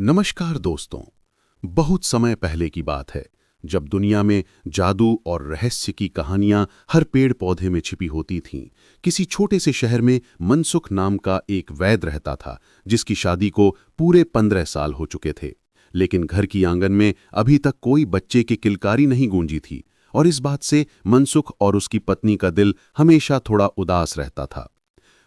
नमस्कार दोस्तों। बहुत समय पहले की बात है जब दुनिया में जादू और रहस्य की कहानियां हर पेड़ पौधे में छिपी होती थीं। किसी छोटे से शहर में मनसुख नाम का एक वैद्य रहता था जिसकी शादी को पूरे 15 साल हो चुके थे, लेकिन घर की आंगन में अभी तक कोई बच्चे की किलकारी नहीं गूंजी थी। और इस बात से मनसुख और उसकी पत्नी का दिल हमेशा थोड़ा उदास रहता था।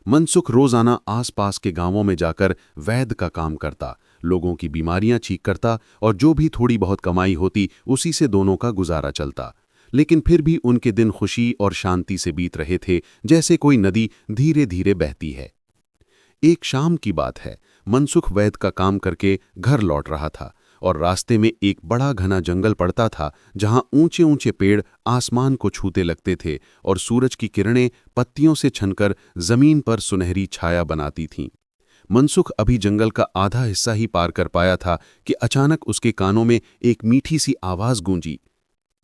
मनसुख रोजाना आसपास के गांवों में जाकर वैद्य का काम करता, लोगों की बीमारियां ठीक करता और जो भी थोड़ी बहुत कमाई होती उसी से दोनों का गुजारा चलता। लेकिन फिर भी उनके दिन खुशी और शांति से बीत रहे थे, जैसे कोई नदी धीरे धीरे बहती है। एक शाम की बात है, मनसुख वैद्य का काम करके घर लौट रहा था और रास्ते में एक बड़ा घना जंगल पड़ता था जहां ऊंचे ऊंचे पेड़ आसमान को छूते लगते थे और सूरज की किरणें पत्तियों से छनकर जमीन पर सुनहरी छाया बनाती थीं। मनसुख अभी जंगल का आधा हिस्सा ही पार कर पाया था कि अचानक उसके कानों में एक मीठी सी आवाज गूंजी।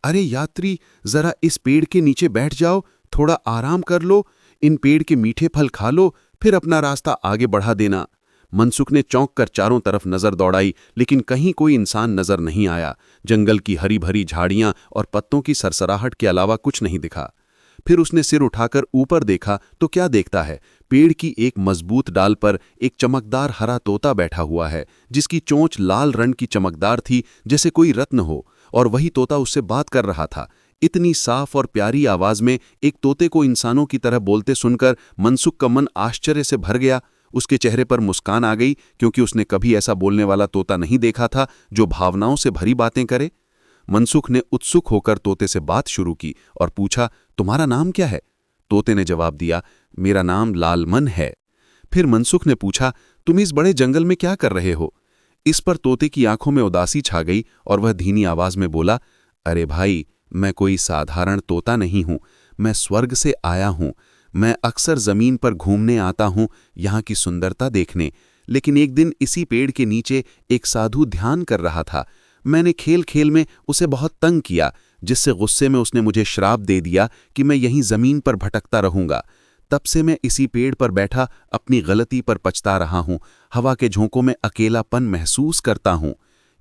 अरे यात्री, जरा इस पेड़ के नीचे बैठ जाओ, थोड़ा आराम कर लो, इन पेड़ के मीठे फल खा लो, फिर अपना रास्ता आगे बढ़ा देना। मनसुख ने चौंक कर चारों तरफ नजर दौड़ाई, लेकिन कहीं कोई इंसान नजर नहीं आया। जंगल की हरी भरी झाड़ियां और पत्तों की सरसराहट के अलावा कुछ नहीं दिखा। फिर उसने सिर उठाकर ऊपर देखा तो क्या देखता है, पेड़ की एक मजबूत डाल पर एक चमकदार हरा तोता बैठा हुआ है जिसकी चोंच लाल रंग की चमकदार थी जैसे कोई रत्न हो, और वही तोता उससे बात कर रहा था। इतनी साफ और प्यारी आवाज में एक तोते को इंसानों की तरह बोलते सुनकर मनसुख का मन आश्चर्य से भर गया। उसके चेहरे पर मुस्कान आ गई, क्योंकि उसने कभी ऐसा बोलने वाला तोता नहीं देखा था जो भावनाओं से भरी बातें करे। मनसुख ने उत्सुक होकर तोते से बात शुरू की और पूछा, तुम्हारा नाम क्या है? तोते ने जवाब दिया, मेरा नाम लालमन है। फिर मनसुख ने पूछा, तुम इस बड़े जंगल में क्या कर रहे हो? इस पर तोते की आंखों में उदासी छा गई और वह धीमी आवाज में बोला, अरे भाई, मैं कोई साधारण तोता नहीं हूं, मैं स्वर्ग से आया हूं। मैं अक्सर जमीन पर घूमने आता हूं, यहाँ की सुंदरता देखने। लेकिन एक दिन इसी पेड़ के नीचे एक साधु ध्यान कर रहा था। मैंने खेल खेल में उसे बहुत तंग किया, जिससे गुस्से में उसने मुझे श्राप दे दिया कि मैं यहीं जमीन पर भटकता रहूंगा। तब से मैं इसी पेड़ पर बैठा अपनी गलती पर पछता रहा हूं। हवा के झोंकों में अकेलापन महसूस करता हूं।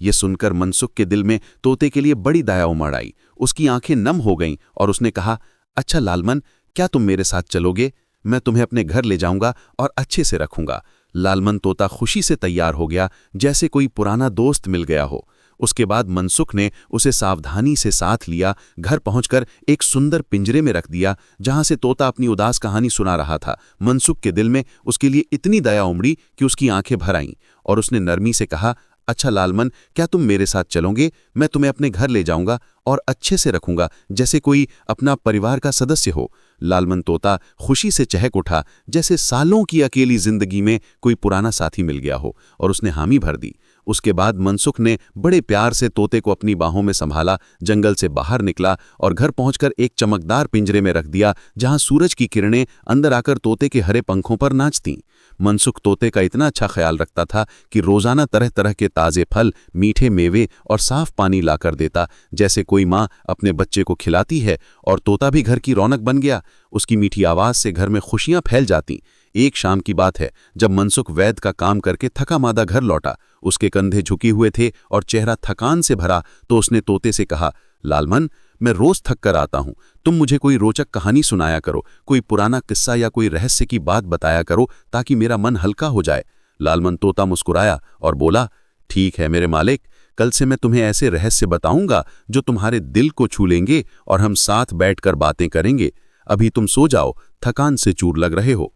ये सुनकर मनसुख के दिल में तोते के लिए बड़ी दया उमड़ आई। उसकी आंखें नम हो गईं और उसने कहा, अच्छा लालमन, क्या तुम मेरे साथ चलोगे? मैं तुम्हें अपने घर ले जाऊंगा और अच्छे से रखूंगा। लालमन तोता खुशी से तैयार हो गया, जैसे कोई पुराना दोस्त मिल गया हो। उसके बाद मनसुख ने उसे सावधानी से साथ लिया, घर पहुंचकर एक सुंदर पिंजरे में रख दिया जहां से तोता अपनी उदास कहानी सुना रहा था। मनसुख के दिल में उसके लिए इतनी दया उमड़ी कि उसकी आंखें भर आईं और उसने नरमी से कहा, अच्छा लालमन, क्या तुम मेरे साथ चलोगे? मैं तुम्हें अपने घर ले जाऊंगा और अच्छे से रखूंगा, जैसे कोई अपना परिवार का सदस्य हो। लालमन तोता खुशी से चहक उठा, जैसे सालों की अकेली जिंदगी में कोई पुराना साथी मिल गया हो, और उसने हामी भर दी। उसके बाद मनसुख ने बड़े प्यार से तोते को अपनी बाहों में संभाला, जंगल से बाहर निकला और घर पहुंचकर एक चमकदार पिंजरे में रख दिया जहां सूरज की किरणें अंदर आकर तोते के हरे पंखों पर नाचतीं। मनसुख तोते का इतना अच्छा ख्याल रखता था कि रोजाना तरह तरह के ताजे फल, मीठे मेवे और साफ पानी लाकर देता, जैसे कोई माँ अपने बच्चे को खिलाती है। और तोता भी घर की रौनक बन गया। उसकी मीठी आवाज से घर में खुशियां फैल जाती। एक शाम की बात है, जब मनसुख वैद्य का काम करके थका मादा घर लौटा। उसके कंधे झुके हुए थे और चेहरा थकान से भरा, तो उसने तोते से कहा, लालमन, मैं रोज थक कर आता हूं, तुम मुझे कोई रोचक कहानी सुनाया करो, कोई पुराना किस्सा या कोई रहस्य की बात बताया करो, ताकि मेरा मन हल्का हो जाए। लालमन तोता मुस्कुराया और बोला, ठीक है मेरे मालिक, कल से मैं तुम्हें ऐसे रहस्य बताऊंगा जो तुम्हारे दिल को छू लेंगे और हम साथ बैठकर बातें करेंगे। अभी तुम सो जाओ, थकान से चूर लग रहे हो।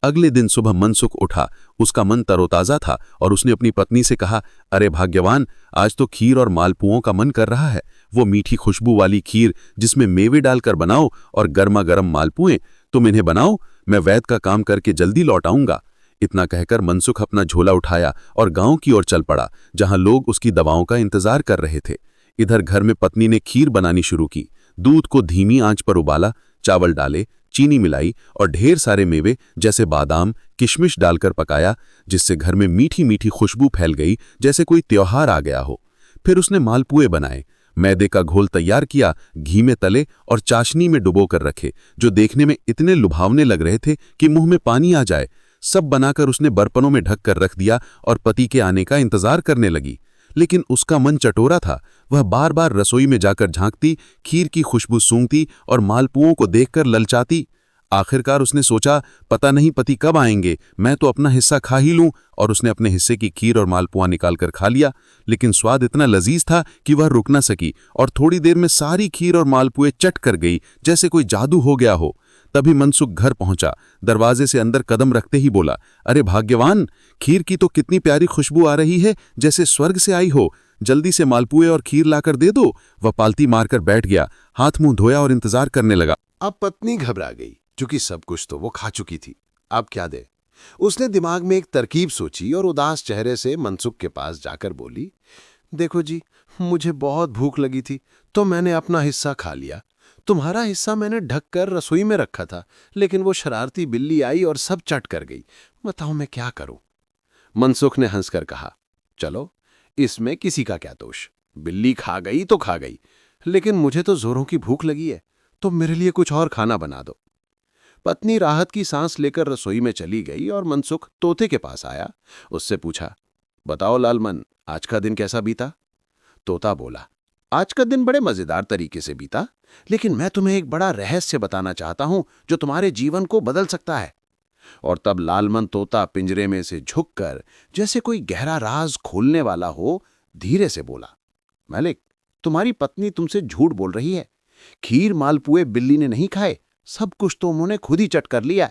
अगले दिन सुबह मनसुख उठा। उसका मन तरोताजा था और उसने अपनी पत्नी से कहा, अरे भाग्यवान, आज तो खीर और मालपुओं का मन कर रहा है। वो मीठी खुशबू वाली खीर जिसमें मेवे डालकर बनाओ और गर्मा गर्म मालपुएं, तुम इन्हें बनाओ, मैं वैद्य का काम करके जल्दी लौट आऊंगा। इतना कहकर मनसुख अपना झोला उठाया और गांव की ओर चल पड़ा, जहां लोग उसकी दवाओं का इंतजार कर रहे थे। इधर घर में पत्नी ने खीर बनानी शुरू की। दूध को धीमी आंच पर उबाला, चावल डाले, चीनी मिलाई और ढेर सारे मेवे जैसे बादाम, किशमिश डालकर पकाया, जिससे घर में मीठी मीठी खुशबू फैल गई, जैसे कोई त्योहार आ गया हो। फिर उसने मालपुए बनाए, मैदे का घोल तैयार किया, घी में तले और चाशनी में डुबो कर रखे, जो देखने में इतने लुभावने लग रहे थे कि मुंह में पानी आ जाए। सब बनाकर उसने बर्तनों में ढक कर रख दिया और पति के आने का इंतजार करने लगी। लेकिन उसका मन चटोरा था। वह बार बार रसोई में जाकर झांकती, खीर की खुशबू सूंघती और मालपुओं को देखकर ललचाती। आखिरकार उसने सोचा, पता नहीं पति कब आएंगे, मैं तो अपना हिस्सा खा ही लूं। और उसने अपने हिस्से की खीर और मालपुआ निकालकर खा लिया। लेकिन स्वाद इतना लजीज था कि वह रुक न सकी और थोड़ी देर में सारी खीर और मालपुए चट कर गई, जैसे कोई जादू हो गया हो। तभी मनसुख घर पहुंचा। दरवाजे से अंदर कदम रखते ही बोला, अरे भाग्यवान, खीर की तो कितनी प्यारी खुशबू आ रही है, जैसे स्वर्ग से आई हो। जल्दी से मालपुए और खीर लाकर दे दो। वह पालती मारकर बैठ गया, हाथ मुंह धोया और इंतजार करने लगा। अब पत्नी घबरा गई, क्योंकि सब कुछ तो वो खा चुकी थी। अब क्या दे? उसने दिमाग में एक तरकीब सोची और उदास चेहरे से मनसुख के पास जाकर बोली, देखो जी, मुझे बहुत भूख लगी थी तो मैंने अपना हिस्सा खा लिया। तुम्हारा हिस्सा मैंने ढक कर रसोई में रखा था, लेकिन वो शरारती बिल्ली आई और सब चट कर गई। बताओ मैं क्या करूं? मनसुख ने हंसकर कहा, चलो, इसमें किसी का क्या दोष। बिल्ली खा गई तो खा गई, लेकिन मुझे तो जोरों की भूख लगी है, तो मेरे लिए कुछ और खाना बना दो। पत्नी राहत की सांस लेकर रसोई में चली गई और मनसुख तोते के पास आया। उससे पूछा, बताओ लालमन, आज का दिन कैसा बीता? तोता बोला, आज का दिन बड़े मजेदार तरीके से बीता, लेकिन मैं तुम्हें एक बड़ा रहस्य बताना चाहता हूं जो तुम्हारे जीवन को बदल सकता है। और तब लालमन तोता पिंजरे में से झुककर, जैसे कोई गहरा राज खोलने वाला हो, धीरे से बोला, मालिक, तुम्हारी पत्नी तुमसे झूठ बोल रही है। खीर मालपुए बिल्ली ने नहीं खाए, सब कुछ तो उन्होंने खुद ही चट कर लिया।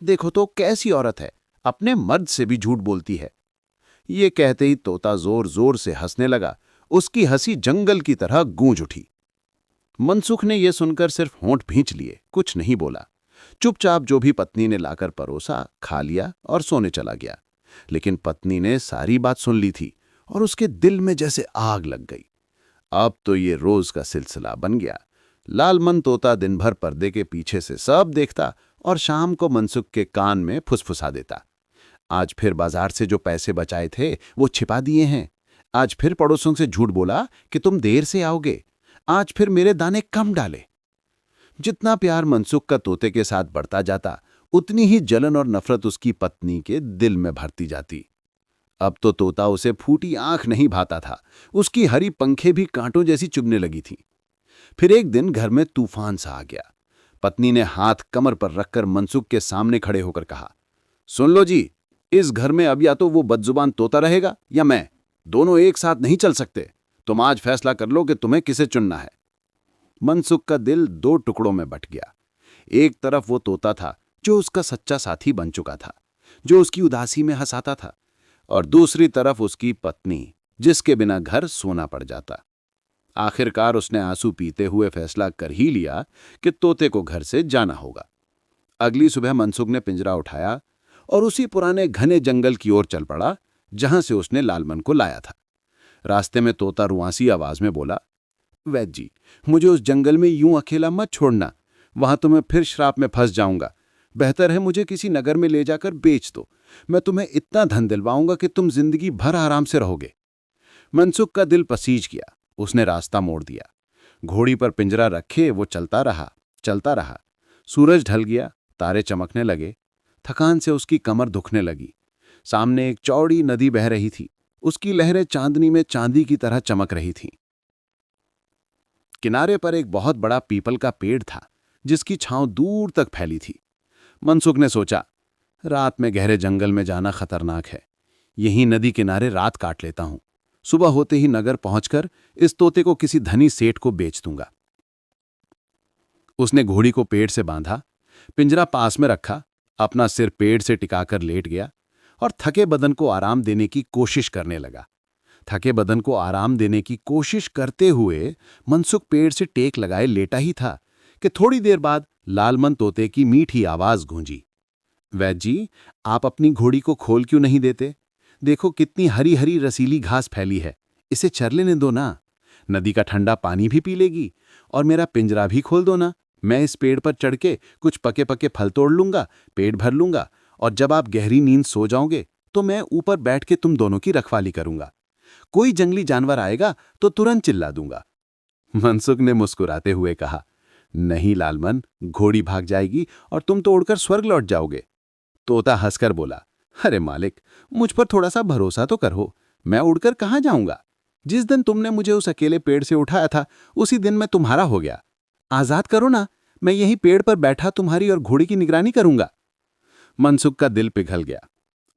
देखो तो कैसी औरत है, अपने मर्द से भी झूठ बोलती है। ये कहते ही तोता जोर जोर से हंसने लगा। उसकी हंसी जंगल की तरह गूंज उठी। मनसुख ने यह सुनकर सिर्फ होंठ भींच लिए, कुछ नहीं बोला। चुपचाप जो भी पत्नी ने लाकर परोसा खा लिया और सोने चला गया। लेकिन पत्नी ने सारी बात सुन ली थी और उसके दिल में जैसे आग लग गई। अब तो ये रोज का सिलसिला बन गया। लालमन तोता दिन भर पर्दे के पीछे से सब देखता और शाम को मनसुख के कान में फुसफुसा देता, आज फिर बाजार से जो पैसे बचाए थे वो छिपा दिए हैं। आज फिर पड़ोसों से झूठ बोला कि तुम देर से आओगे। आज फिर मेरे दाने कम डाले। जितना प्यार मनसुख का तोते के साथ बढ़ता जाता, उतनी ही जलन और नफरत उसकी पत्नी के दिल में भरती जाती। अब तो तोता उसे फूटी आंख नहीं भाता था। उसकी हरी पंखें भी कांटों जैसी चुभने लगी थीं। फिर एक दिन घर में तूफान सा आ गया। पत्नी ने हाथ कमर पर रखकर मनसुख के सामने खड़े होकर कहा, सुन लो जी, इस घर में अब या तो वो बदजुबान तोता रहेगा या मैं। दोनों एक साथ नहीं चल सकते। तुम आज फैसला कर लो कि तुम्हें किसे चुनना है। मनसुख का दिल दो टुकड़ों में बंट गया। एक तरफ वो तोता था जो उसका सच्चा साथी बन चुका था, जो उसकी उदासी में हंसाता था, और दूसरी तरफ उसकी पत्नी, जिसके बिना घर सोना पड़ जाता। आखिरकार उसने आंसू पीते हुए फैसला कर ही लिया कि तोते को घर से जाना होगा। अगली सुबह मनसुख ने पिंजरा उठाया और उसी पुराने घने जंगल की ओर चल पड़ा जहां से उसने लालमन को लाया था। रास्ते में तोता रुआंसी आवाज में बोला, वैद्य जी, मुझे उस जंगल में यूं अकेला मत छोड़ना, वहां तो मैं फिर श्राप में फंस जाऊंगा। बेहतर है मुझे किसी नगर में ले जाकर बेच दो। मैं तुम्हें इतना धन दिलवाऊंगा कि तुम जिंदगी भर आराम से रहोगे। मनसुख का दिल पसीज गया। उसने रास्ता मोड़ दिया। घोड़ी पर पिंजरा रखे वो चलता रहा, चलता रहा। सूरज ढल गया, तारे चमकने लगे। थकान से उसकी कमर दुखने लगी। सामने एक चौड़ी नदी बह रही थी। उसकी लहरें चांदनी में चांदी की तरह चमक रही थीं। किनारे पर एक बहुत बड़ा पीपल का पेड़ था, जिसकी छांव दूर तक फैली थी। मनसुख ने सोचा, रात में गहरे जंगल में जाना खतरनाक है। यहीं नदी किनारे रात काट लेता हूं। सुबह होते ही नगर पहुंचकर इस तोते को किसी धनी सेठ को बेच दूंगा। उसने घोड़ी को पेड़ से बांधा, पिंजरा पास में रखा, अपना सिर पेड़ से टिकाकर लेट गया और थके बदन को आराम देने की कोशिश करने लगा। थके बदन को आराम देने की कोशिश करते हुए मनसुख पेड़ से टेक लगाए लेटा ही था कि थोड़ी देर बाद लालमन तोते की मीठी आवाज गूंजी, वैद्य जी, आप अपनी घोड़ी को खोल क्यों नहीं देते? देखो कितनी हरी हरी रसीली घास फैली है, इसे चर लेने दो ना। नदी का ठंडा पानी भी पी लेगी और मेरा पिंजरा भी खोल दो ना। मैं इस पेड़ पर चढ़ के कुछ पके पके फल तोड़ लूंगा, पेट भर लूंगा, और जब आप गहरी नींद सो जाओगे तो मैं ऊपर बैठ के तुम दोनों की रखवाली करूंगा। कोई जंगली जानवर आएगा तो तुरंत चिल्ला दूंगा। मनसुख ने मुस्कुराते हुए कहा, नहीं लालमन, घोड़ी भाग जाएगी और तुम तो उड़कर स्वर्ग लौट जाओगे। तोता हंसकर बोला, अरे मालिक, मुझ पर थोड़ा सा भरोसा तो करो, मैं उड़कर कहाँ जाऊंगा? जिस दिन तुमने मुझे उस अकेले पेड़ से उठाया था, उसी दिन मैं तुम्हारा हो गया। आजाद करो ना, मैं यही पेड़ पर बैठा तुम्हारी और घोड़ी की निगरानी करूंगा। मनसुख का दिल पिघल गया।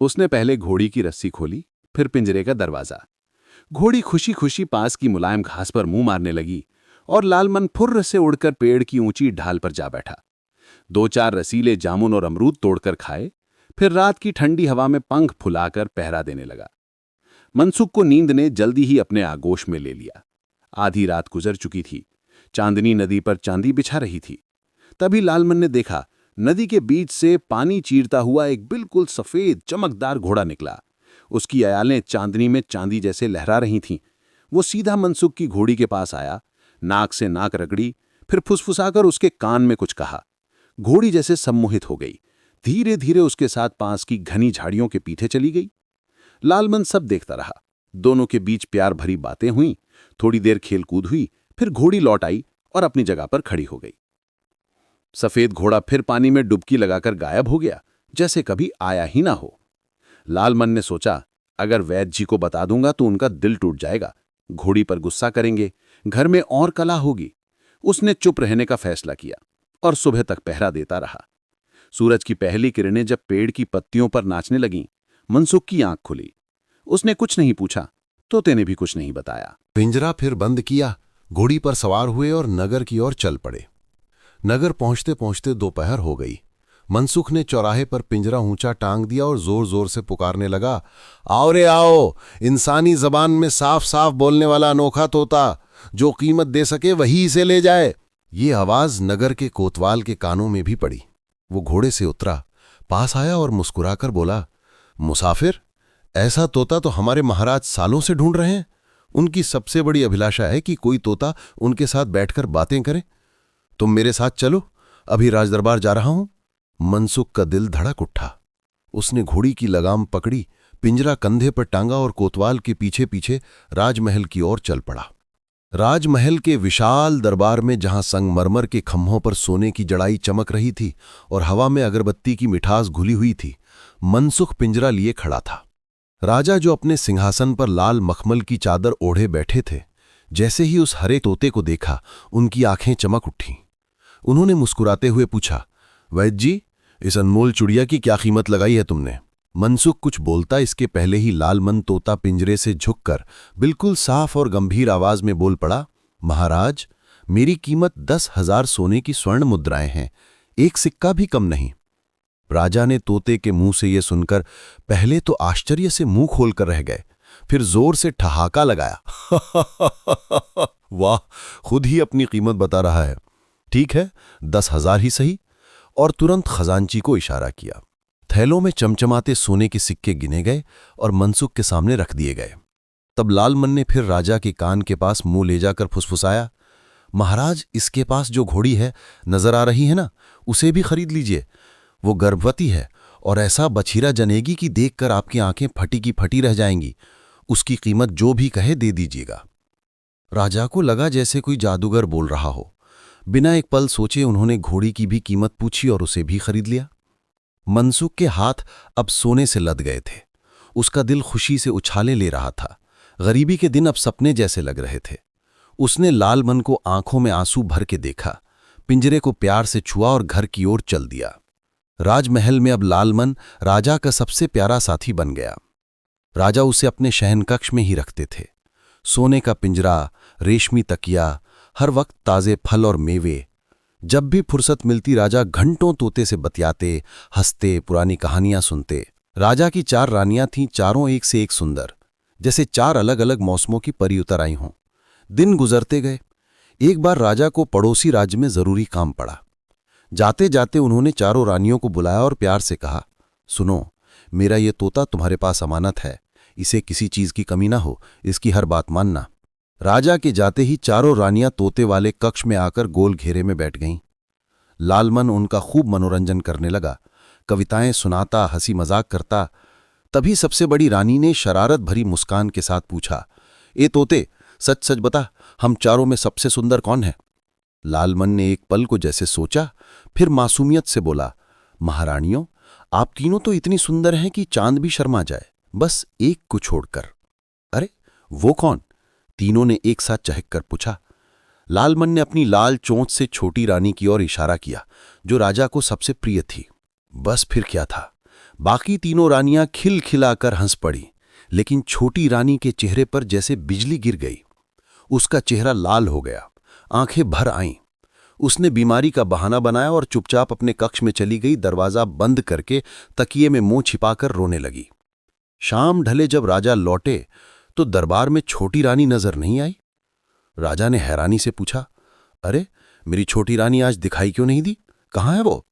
उसने पहले घोड़ी की रस्सी खोली, फिर पिंजरे का दरवाजा। घोड़ी खुशी खुशी पास की मुलायम घास पर मुंह मारने लगी और लालमन फुर्र से उड़कर पेड़ की ऊंची ढाल पर जा बैठा। 2-4 रसीले जामुन और अमरूद तोड़कर खाए, फिर रात की ठंडी हवा में पंख फुलाकर पहरा देने लगा। मनसुख को नींद ने जल्दी ही अपने आगोश में ले लिया। आधी रात गुजर चुकी थी। चांदनी नदी पर चांदी बिछा रही थी। तभी लालमन ने देखा, नदी के बीच से पानी चीरता हुआ एक बिल्कुल सफेद चमकदार घोड़ा निकला। उसकी अयालें चांदनी में चांदी जैसे लहरा रही थीं। वो सीधा मनसुख की घोड़ी के पास आया, नाक से नाक रगड़ी, फिर फुसफुसाकर उसके कान में कुछ कहा। घोड़ी जैसे सम्मोहित हो गई, धीरे धीरे उसके साथ पास की घनी झाड़ियों के पीछे चली गई। लालमन सब देखता रहा। दोनों के बीच प्यार भरी बातें हुईं, थोड़ी देर खेलकूद हुई, फिर घोड़ी लौट आई और अपनी जगह पर खड़ी हो गई। सफेद घोड़ा फिर पानी में डुबकी लगाकर गायब हो गया, जैसे कभी आया ही ना हो। लालमन ने सोचा, अगर वैद्य जी को बता दूंगा तो उनका दिल टूट जाएगा, घोड़ी पर गुस्सा करेंगे, घर में और कलह होगी। उसने चुप रहने का फैसला किया और सुबह तक पहरा देता रहा। सूरज की पहली किरणें जब पेड़ की पत्तियों पर नाचने लगीं, मनसुख की आंख खुली। उसने कुछ नहीं पूछा, तोते ने भी कुछ नहीं बताया। पिंजरा फिर बंद किया, घोड़ी पर सवार हुए और नगर की ओर चल पड़े। नगर पहुंचते पहुंचते दोपहर हो गई। मनसुख ने चौराहे पर पिंजरा ऊंचा टांग दिया और जोर जोर से पुकारने लगा, आओ रे आओ, इंसानी जबान में साफ साफ बोलने वाला अनोखा तोता, जो कीमत दे सके वही इसे ले जाए। ये आवाज नगर के कोतवाल के कानों में भी पड़ी। वो घोड़े से उतरा, पास आया और मुस्कुराकर बोला, मुसाफिर, ऐसा तोता तो हमारे महाराज सालों से ढूंढ रहे हैं। उनकी सबसे बड़ी अभिलाषा है कि कोई तोता उनके साथ बैठकर बातें करे। तुम मेरे साथ चलो, अभी राजदरबार जा रहा हूं। मनसुख का दिल धड़क उठा। उसने घोड़ी की लगाम पकड़ी, पिंजरा कंधे पर टांगा और कोतवाल के पीछे पीछे राजमहल की ओर चल पड़ा। राजमहल के विशाल दरबार में जहां संगमरमर के खम्भों पर सोने की जड़ाई चमक रही थी और हवा में अगरबत्ती की मिठास घुली हुई थी, मनसुख पिंजरा लिए खड़ा था। राजा जो अपने सिंहासन पर लाल मखमल की चादर ओढ़े बैठे थे, जैसे ही उस हरे तोते को देखा, उनकी आंखें चमक उठीं। उन्होंने मुस्कुराते हुए पूछा, वैद्य जी, इस अनमोल चिड़िया की क्या कीमत लगाई है तुमने? मनसुख कुछ बोलता इसके पहले ही लालमन तोता पिंजरे से झुककर बिल्कुल साफ और गंभीर आवाज में बोल पड़ा, महाराज, मेरी कीमत 10,000 सोने की स्वर्ण मुद्राएं हैं, एक सिक्का भी कम नहीं। राजा ने तोते के मुंह से यह सुनकर पहले तो आश्चर्य से मुंह खोलकर रह गए, फिर जोर से ठहाका लगाया। वाह, खुद ही अपनी कीमत बता रहा है। ठीक है, 10,000 ही सही। और तुरंत खजांची को इशारा किया। थैलों में चमचमाते सोने के सिक्के गिने गए और मनसुख के सामने रख दिए गए। तब लालमन ने फिर राजा के कान के पास मुंह ले जाकर फुसफुसाया, महाराज, इसके पास जो घोड़ी है नजर आ रही है ना, उसे भी खरीद लीजिए। वो गर्भवती है और ऐसा बछीरा जनेगी कि देखकर आपकी आंखें फटी की फटी रह जाएंगी। उसकी कीमत जो भी कहे दे दीजिएगा। राजा को लगा जैसे कोई जादूगर बोल रहा हो। बिना एक पल सोचे उन्होंने घोड़ी की भी कीमत पूछी और उसे भी खरीद लिया। मनसुख के हाथ अब सोने से लद गए थे। उसका दिल खुशी से उछाले ले रहा था। गरीबी के दिन अब सपने जैसे लग रहे थे। उसने लालमन को आंखों में आंसू भर के देखा, पिंजरे को प्यार से छुआ और घर की ओर चल दिया। राजमहल में अब लालमन राजा का सबसे प्यारा साथी बन गया। राजा उसे अपने शयनकक्ष में ही रखते थे। सोने का पिंजरा, रेशमी तकिया, हर वक्त ताजे फल और मेवे। जब भी फुर्सत मिलती राजा घंटों तोते से बतियाते, हंसते, पुरानी कहानियां सुनते। राजा की 4 रानियां थीं, चारों एक से एक सुंदर, जैसे 4 अलग अलग मौसमों की परी उतर आई हों। दिन गुजरते गए। एक बार राजा को पड़ोसी राज्य में जरूरी काम पड़ा। जाते जाते उन्होंने चारों रानियों को बुलाया और प्यार से कहा, सुनो, मेरा ये तोता तुम्हारे पास अमानत है, इसे किसी चीज की कमी ना हो, इसकी हर बात मानना। राजा के जाते ही चारों रानियां तोते वाले कक्ष में आकर गोल घेरे में बैठ गईं। लालमन उनका खूब मनोरंजन करने लगा, कविताएं सुनाता, हंसी मजाक करता। तभी सबसे बड़ी रानी ने शरारत भरी मुस्कान के साथ पूछा, ए तोते, सच सच बता, हम चारों में सबसे सुंदर कौन है? लालमन ने एक पल को जैसे सोचा, फिर मासूमियत से बोला, महारानियों, आप तीनों तो इतनी सुंदर हैं कि चांद भी शर्मा जाए, बस एक को छोड़कर। अरे वो कौन? तीनों ने एक साथ चहक कर पूछा। लालमन ने अपनी लाल चोंच से छोटी रानी की ओर इशारा किया, जो राजा को सबसे प्रिय थी। बस फिर क्या था, बाकी तीनों रानियां खिलखिलाकर हंस पड़ी, लेकिन छोटी रानी के चेहरे पर जैसे बिजली गिर गई। उसका चेहरा लाल हो गया, आंखें भर आईं। उसने बीमारी का बहाना बनाया और चुपचाप अपने कक्ष में चली गई, दरवाजा बंद करके तकिए में मुंह छिपाकर रोने लगी। शाम ढले जब राजा लौटे तो दरबार में छोटी रानी नजर नहीं आई। राजा ने हैरानी से पूछा, अरे मेरी छोटी रानी आज दिखाई क्यों नहीं दी? कहाँ है वो?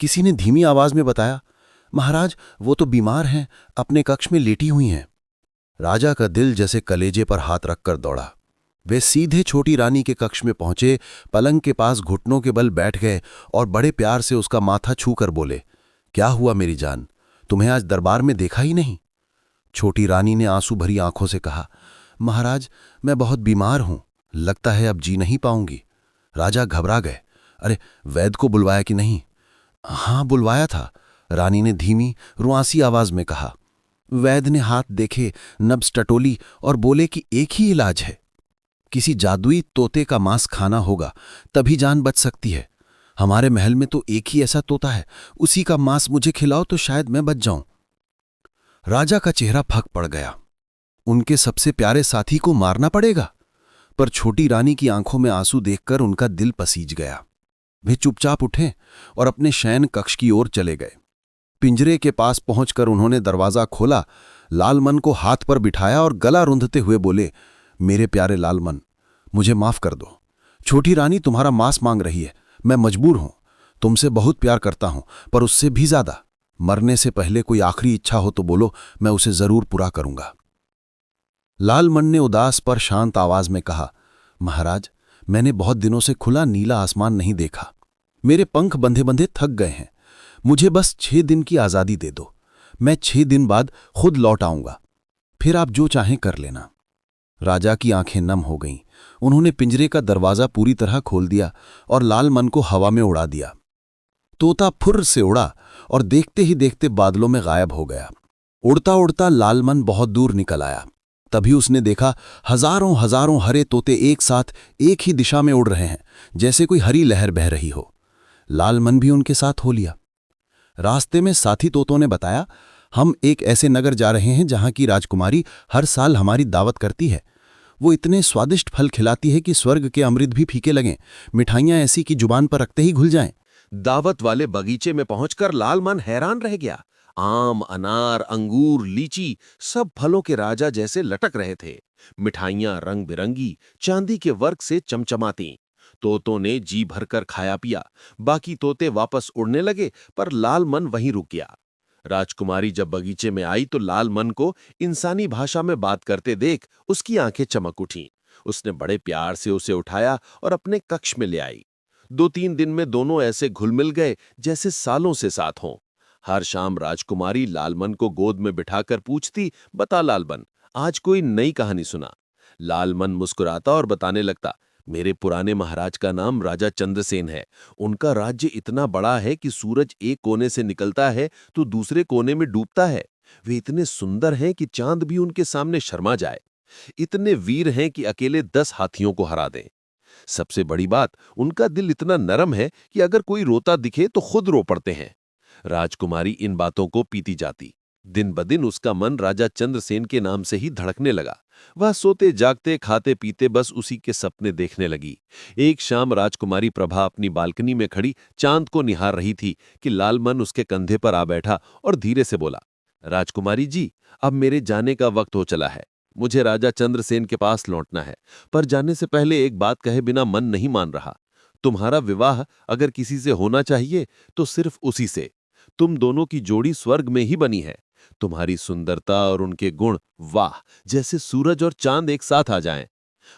किसी ने धीमी आवाज में बताया, महाराज वो तो बीमार हैं, अपने कक्ष में लेटी हुई हैं। राजा का दिल जैसे कलेजे पर हाथ रखकर दौड़ा। वे सीधे छोटी रानी के कक्ष में पहुंचे, पलंग के पास घुटनों के बल बैठ गए और बड़े प्यार से उसका माथा छूकर बोले, क्या हुआ मेरी जान, तुम्हें आज दरबार में देखा ही नहीं? छोटी रानी ने आंसू भरी आंखों से कहा, महाराज मैं बहुत बीमार हूं, लगता है अब जी नहीं पाऊंगी। राजा घबरा गए, अरे वैद्य को बुलवाया कि नहीं? हाँ बुलवाया था, रानी ने धीमी रुआंसी आवाज में कहा। वैद्य ने हाथ देखे, नब्ज टटोली और बोले कि एक ही इलाज है, किसी जादुई तोते का मांस खाना होगा, तभी जान बच सकती है। हमारे महल में तो एक ही ऐसा तोता है, उसी का मांस मुझे खिलाओ तो शायद मैं बच जाऊं। राजा का चेहरा फक पड़ गया। उनके सबसे प्यारे साथी को मारना पड़ेगा? पर छोटी रानी की आंखों में आंसू देखकर उनका दिल पसीज गया। वे चुपचाप उठे और अपने शयन कक्ष की ओर चले गए। पिंजरे के पास पहुंचकर उन्होंने दरवाजा खोला, लालमन को हाथ पर बिठाया और गला रुंधते हुए बोले, मेरे प्यारे लालमन, मुझे माफ कर दो। छोटी रानी तुम्हारा मांस मांग रही है, मैं मजबूर हूं। तुमसे बहुत प्यार करता हूं, पर उससे भी ज्यादा। मरने से पहले कोई आखिरी इच्छा हो तो बोलो, मैं उसे जरूर पूरा करूंगा। लालमन ने उदास पर शांत आवाज में कहा, महाराज मैंने बहुत दिनों से खुला नीला आसमान नहीं देखा। मेरे पंख बंधे बंधे थक गए हैं। मुझे बस 6 दिन की आजादी दे दो। मैं 6 दिन बाद खुद लौट आऊंगा, फिर आप जो चाहें कर लेना। राजा की आंखें नम हो गईं। उन्होंने पिंजरे का दरवाजा पूरी तरह खोल दिया और लालमन को हवा में उड़ा दिया। तोता फुर्र से उड़ा और देखते ही देखते बादलों में गायब हो गया। उड़ता उड़ता लालमन बहुत दूर निकल आया। तभी उसने देखा हजारों हजारों हरे तोते एक साथ एक ही दिशा में उड़ रहे हैं, जैसे कोई हरी लहर बह रही हो। लालमन भी उनके साथ हो लिया। रास्ते में साथी तोतों ने बताया, हम एक ऐसे नगर जा रहे हैं जहां की राजकुमारी हर साल हमारी दावत करती है। वो इतने स्वादिष्ट फल खिलाती है कि स्वर्ग के अमृत भी फीके लगें, मिठाइयां ऐसी कि जुबान पर रखते ही घुल जाएं। दावत वाले बगीचे में पहुंचकर लालमन हैरान रह गया। आम, अनार, अंगूर, लीची सब फलों के राजा जैसे लटक रहे थे। मिठाइयां रंग बिरंगी, चांदी के वर्क से चमचमाती। तोतों ने जी भरकर खाया पिया। बाकी तोते वापस उड़ने लगे, पर लालमन वहीं रुक गया। राजकुमारी जब बगीचे में आई तो लालमन को इंसानी भाषा में बात करते देख उसकी आंखें चमक उठीं। उसने बड़े प्यार से उसे उठाया और अपने कक्ष में ले आई। 2-3 दिन में दोनों ऐसे घुल मिल गए जैसे सालों से साथ हों। हर शाम राजकुमारी लालमन को गोद में बिठाकर पूछती, बता लालमन, आज कोई नई कहानी सुना। लालमन मुस्कुराता और बताने लगता, मेरे पुराने महाराज का नाम राजा चंद्रसेन है। उनका राज्य इतना बड़ा है कि सूरज एक कोने से निकलता है तो दूसरे कोने में डूबता है। वे इतने सुंदर हैं कि चांद भी उनके सामने शर्मा जाए। इतने वीर हैं कि अकेले 10 हाथियों को हरा दें। सबसे बड़ी बात, उनका दिल इतना नरम है कि अगर कोई रोता दिखे तो खुद रो पड़ते हैं। राजकुमारी इन बातों को पीती जाती। दिन ब दिन उसका मन राजा चंद्रसेन के नाम से ही धड़कने लगा। वह सोते जागते खाते पीते बस उसी के सपने देखने लगी। एक शाम राजकुमारी प्रभा अपनी बालकनी में खड़ी चांद को निहार रही थी कि लालमन उसके कंधे पर आ बैठा और धीरे से बोला, राजकुमारी जी, अब मेरे जाने का वक्त हो चला है। मुझे राजा चंद्रसेन के पास लौटना है, पर जाने से पहले एक बात कहे बिना मन नहीं मान रहा। तुम्हारा विवाह अगर किसी से होना चाहिए तो सिर्फ उसी से। तुम दोनों की जोड़ी स्वर्ग में ही बनी है। तुम्हारी सुंदरता और उनके गुण, वाह, जैसे सूरज और चांद एक साथ आ जाएं।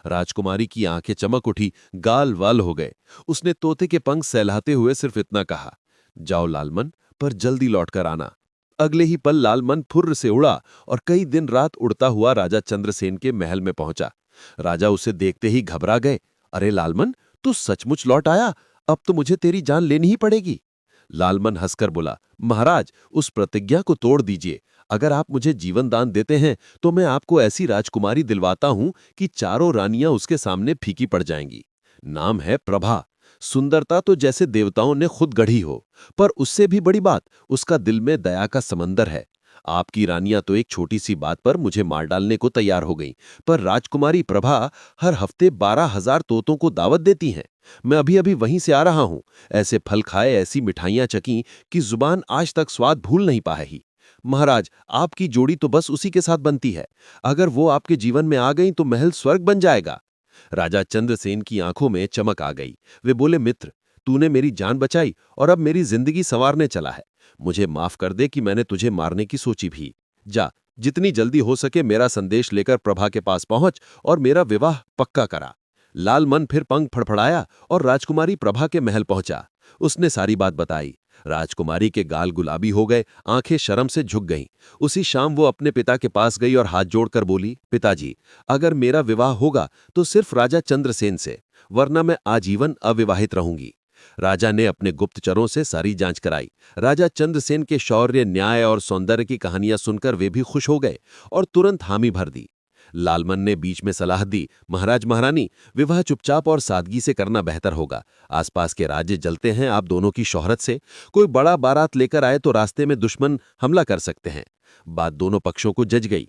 राजकुमारी की आंखें चमक उठी, गाल वाल हो गए। उसने तोते के पंख सहलाते हुए सिर्फ इतना कहा, जाओ लालमन, पर जल्दी लौटकर आना। अगले ही पल लालमन फुर्र से उड़ा और कई दिन रात उड़ता हुआ राजा चंद्रसेन के महल में पहुंचा। राजा उसे देखते ही घबरा गए। अरे लालमन, तू सचमुच लौट आया? अब तो मुझे तेरी जान लेनी ही पड़ेगी। लालमन हंसकर बोला, महाराज, उस प्रतिज्ञा को तोड़ दीजिए। अगर आप मुझे जीवन दान देते हैं तो मैं आपको ऐसी राजकुमारी दिलवाता हूं कि चारों रानियां उसके सामने फीकी पड़ जाएंगी। नाम है प्रभा। सुंदरता तो जैसे देवताओं ने खुद गढ़ी हो, पर उससे भी बड़ी बात, उसका दिल में दया का समंदर है। आपकी रानियां तो एक छोटी सी बात पर मुझे मार डालने को तैयार हो गईं, पर राजकुमारी प्रभा हर हफ्ते 12,000 तोतों को दावत देती हैं। मैं अभी अभी वहीं से आ रहा हूं। ऐसे फल खाए, ऐसी मिठाइयां चकीं कि जुबान आज तक स्वाद भूल नहीं पाई। महाराज, आपकी जोड़ी तो बस उसी के साथ बनती है। अगर वो आपके जीवन में आ गई तो महल स्वर्ग बन जाएगा। राजा चंद्रसेन की आंखों में चमक आ गई। वे बोले, मित्र, तूने मेरी जान बचाई और अब मेरी जिंदगी संवारने चला है। मुझे माफ कर दे कि मैंने तुझे मारने की सोची भी। जा, जितनी जल्दी हो सके मेरा संदेश लेकर प्रभा के पास पहुंच और मेरा विवाह पक्का करा। लालमन फिर पंख फड़फड़ाया और राजकुमारी प्रभा के महल पहुंचा। उसने सारी बात बताई। राजकुमारी के गाल गुलाबी हो गए, आंखें शर्म से झुक गईं। उसी शाम वो अपने पिता के पास गई और हाथ जोड़कर बोली, पिताजी, अगर मेरा विवाह होगा तो सिर्फ राजा चंद्रसेन से, वरना मैं आजीवन अविवाहित रहूंगी। राजा ने अपने गुप्तचरों से सारी जांच कराई। राजा चंद्रसेन के शौर्य, न्याय और सौंदर्य की कहानियां सुनकर वे भी खुश हो गए और तुरंत हामी भर दी। लालमन ने बीच में सलाह दी, महाराज महारानी, विवाह चुपचाप और सादगी से करना बेहतर होगा। आसपास के राज्य जलते हैं आप दोनों की शोहरत से। कोई बड़ा बारात लेकर आए तो रास्ते में दुश्मन हमला कर सकते हैं। बात दोनों पक्षों को जज गई।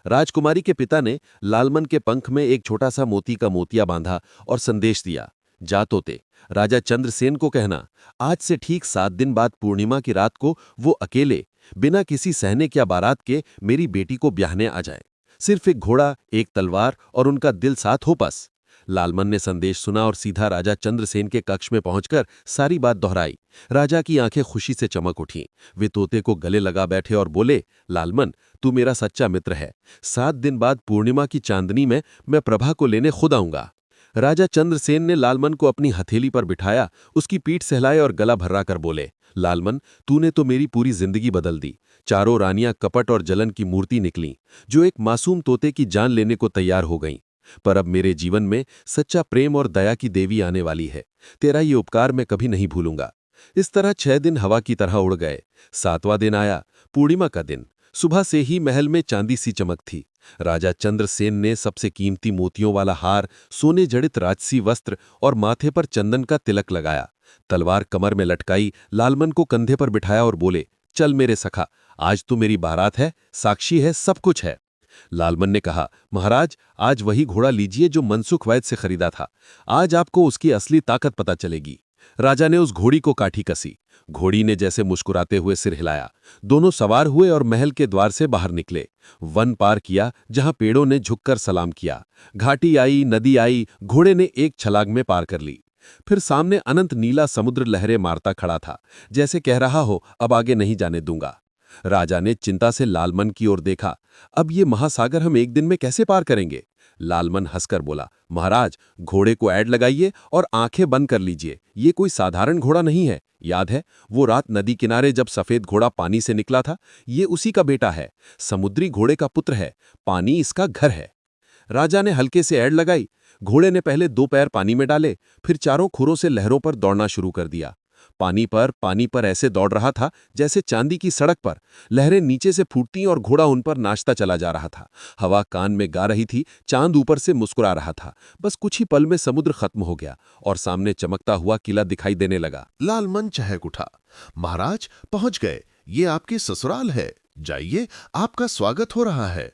राजकुमारी के पिता ने लालमन के पंख में एक छोटा सा मोती का मोतिया बांधा और संदेश दिया, जा तोते, राजा चंद्रसेन को कहना, आज से ठीक 7 दिन बाद पूर्णिमा की रात को वो अकेले, बिना किसी सैनिक या बारात के मेरी बेटी को ब्याहने आ जाए। सिर्फ एक घोड़ा, एक तलवार और उनका दिल साथ हो बस। लालमन ने संदेश सुना और सीधा राजा चंद्रसेन के कक्ष में पहुंचकर सारी बात दोहराई। राजा की आंखें खुशी से चमक उठीं। वे तोते को गले लगा बैठे और बोले, लालमन, तू मेरा सच्चा मित्र है। 7 दिन बाद पूर्णिमा की चांदनी में मैं प्रभा को लेने खुद आऊंगा। राजा चंद्रसेन ने लालमन को अपनी हथेली पर बिठाया, उसकी पीठ सहलाए और गला भर्रा कर बोले, लालमन, तूने तो मेरी पूरी जिंदगी बदल दी। चारों रानियां कपट और जलन की मूर्ति निकलीं, जो एक मासूम तोते की जान लेने को तैयार हो गईं। पर अब मेरे जीवन में सच्चा प्रेम और दया की देवी आने वाली है। तेरा ये उपकार मैं कभी नहीं भूलूंगा। इस तरह 6 दिन हवा की तरह उड़ गए। 7वां दिन आया, पूर्णिमा का दिन। सुबह से ही महल में चांदी सी चमक थी। राजा चंद्रसेन ने सबसे कीमती मोतियों वाला हार, सोने जड़ित राजसी वस्त्र और माथे पर चंदन का तिलक लगाया। तलवार कमर में लटकाई, लालमन को कंधे पर बिठाया और बोले, चल मेरे सखा, आज तो मेरी बारात है, साक्षी है, सब कुछ है। लालमन ने कहा, महाराज, आज वही घोड़ा लीजिए जो मनसुख वैद्य से खरीदा था। आज आपको उसकी असली ताकत पता चलेगी। राजा ने उस घोड़ी को काठी कसी। घोड़ी ने जैसे मुस्कुराते हुए सिर हिलाया। दोनों सवार हुए और महल के द्वार से बाहर निकले। वन पार किया, जहां पेड़ों ने झुककर सलाम किया। घाटी आई, नदी आई, घोड़े ने एक छलांग में पार कर ली। फिर सामने अनंत नीला समुद्र लहरें मारता खड़ा था, जैसे कह रहा हो, अब आगे नहीं जाने दूंगा। राजा ने चिंता से लालमन की ओर देखा। अब ये महासागर हम एक दिन में कैसे पार करेंगे? लालमन हंसकर बोला, महाराज, घोड़े को ऐड लगाइए और आंखें बंद कर लीजिए। ये कोई साधारण घोड़ा नहीं है। याद है वो रात नदी किनारे जब सफेद घोड़ा पानी से निकला था? ये उसी का बेटा है। समुद्री घोड़े का पुत्र है। पानी इसका घर है। राजा ने हल्के से ऐड लगाई। घोड़े ने पहले 2 पैर पानी में डाले, फिर चारों खुरों से लहरों पर दौड़ना शुरू कर दिया। पानी पर ऐसे दौड़ रहा था जैसे चांदी की सड़क पर। लहरें नीचे से फूटती और घोड़ा उन पर नाचता चला जा रहा था। हवा कान में गा रही थी, चांद ऊपर से मुस्कुरा रहा था। बस कुछ ही पल में समुद्र खत्म हो गया और सामने चमकता हुआ किला दिखाई देने लगा। लालमन चहक उठा, महाराज, पहुंच गए। ये आपकी ससुराल है। जाइए, आपका स्वागत हो रहा है।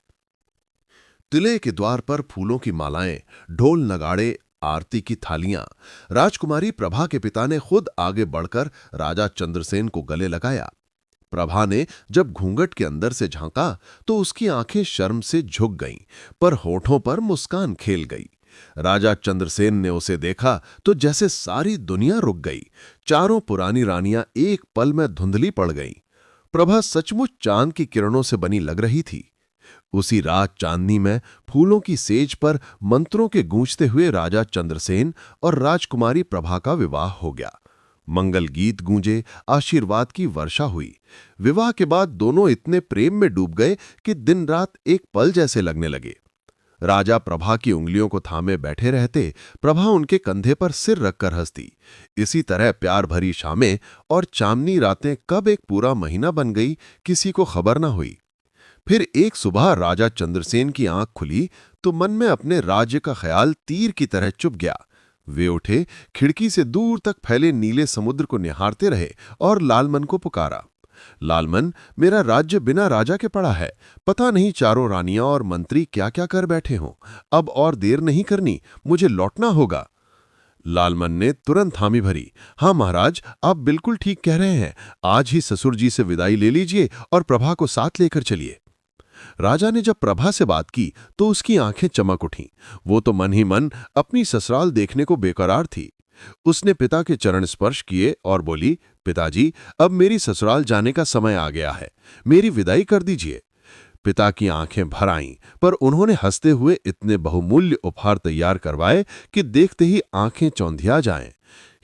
किले के द्वार पर फूलों की मालाएं, ढोल नगाड़े, आरती की थालियां। राजकुमारी प्रभा के पिता ने खुद आगे बढ़कर राजा चंद्रसेन को गले लगाया। प्रभा ने जब घूंघट के अंदर से झांका तो उसकी आंखें शर्म से झुक गईं, पर होठों पर मुस्कान खेल गई। राजा चंद्रसेन ने उसे देखा तो जैसे सारी दुनिया रुक गई। चारों पुरानी रानियां एक पल में धुंधली पड़ गईं। प्रभा सचमुच चांद की किरणों से बनी लग रही थी। उसी रात चांदनी में फूलों की सेज पर मंत्रों के गूंजते हुए राजा चंद्रसेन और राजकुमारी प्रभा का विवाह हो गया। मंगल गीत गूंजे, आशीर्वाद की वर्षा हुई। विवाह के बाद दोनों इतने प्रेम में डूब गए कि दिन रात एक पल जैसे लगने लगे। राजा प्रभा की उंगलियों को थामे बैठे रहते, प्रभा उनके कंधे पर सिर रखकर हंसती। इसी तरह प्यार भरी शामें और चांदनी रातें कब एक पूरा महीना बन गई, किसी को खबर न हुई। फिर एक सुबह राजा चंद्रसेन की आंख खुली तो मन में अपने राज्य का ख्याल तीर की तरह चुभ गया। वे उठे, खिड़की से दूर तक फैले नीले समुद्र को निहारते रहे और लालमन को पुकारा। लालमन, मेरा राज्य बिना राजा के पड़ा है। पता नहीं चारों रानियां और मंत्री क्या क्या कर बैठे हों। अब और देर नहीं करनी, मुझे लौटना होगा। लालमन ने तुरंत हामी भरी। हाँ महाराज, आप बिल्कुल ठीक कह रहे हैं। आज ही ससुर जी से विदाई ले लीजिए और प्रभा को साथ लेकर चलिए। राजा ने जब प्रभा से बात की तो उसकी आंखें चमक उठीं। वो तो मन ही मन अपनी ससुराल देखने को बेकरार थी। उसने पिता के चरण स्पर्श किए और बोली, पिताजी, अब मेरी ससुराल जाने का समय आ गया है, मेरी विदाई कर दीजिए। पिता की आंखें भर आईं, पर उन्होंने हंसते हुए इतने बहुमूल्य उपहार तैयार करवाए कि देखते ही आंखें चौंधिया जाएं।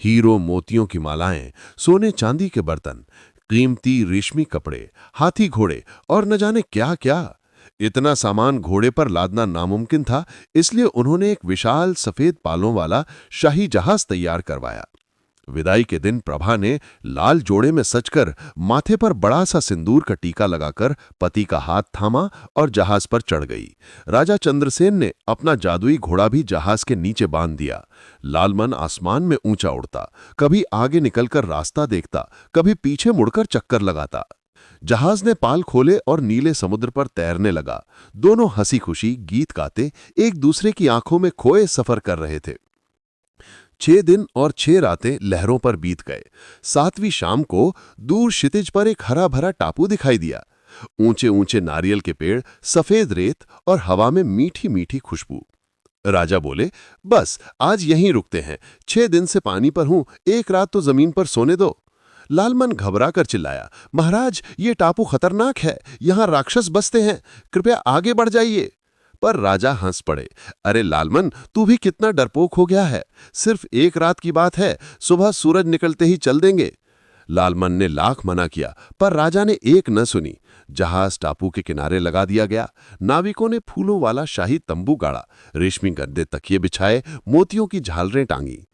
हीरो मोतियों की मालाएं, सोने चांदी के बर्तन, कीमती रेशमी कपड़े, हाथी घोड़े और न जाने क्या क्या। इतना सामान घोड़े पर लादना नामुमकिन था, इसलिए उन्होंने एक विशाल सफेद पालों वाला शाही जहाज तैयार करवाया। विदाई के दिन प्रभा ने लाल जोड़े में सजकर, माथे पर बड़ा सा सिंदूर का टीका लगाकर पति का हाथ थामा और जहाज पर चढ़ गई। राजा चंद्रसेन ने अपना जादुई घोड़ा भी जहाज के नीचे बांध दिया। लालमन आसमान में ऊंचा उड़ता, कभी आगे निकलकर रास्ता देखता, कभी पीछे मुड़कर चक्कर लगाता। जहाज ने पाल खोले और नीले समुद्र पर तैरने लगा। दोनों हंसी खुशी गीत गाते एक दूसरे की आंखों में खोए सफर कर रहे थे। 6 दिन और 6 रातें लहरों पर बीत गए। 7वीं शाम को दूर क्षितिज पर एक हरा भरा टापू दिखाई दिया। ऊंचे ऊंचे नारियल के पेड़, सफेद रेत और हवा में मीठी मीठी खुशबू। राजा बोले, बस आज यहीं रुकते हैं। 6 दिन से पानी पर हूं, एक रात तो जमीन पर सोने दो। लालमन घबरा कर चिल्लाया, महाराज, ये टापू खतरनाक है, यहां राक्षस बसते हैं, कृपया आगे बढ़ जाइए। पर राजा हंस पड़े। अरे लालमन, तू भी कितना डरपोक हो गया है। सिर्फ एक रात की बात है, सुबह सूरज निकलते ही चल देंगे। लालमन ने लाख मना किया, पर राजा ने एक न सुनी। जहाज टापू के किनारे लगा दिया गया। नाविकों ने फूलों वाला शाही तंबू गाड़ा, रेशमी गद्दे तकिए बिछाए, मोतियों की झालरें टांगी।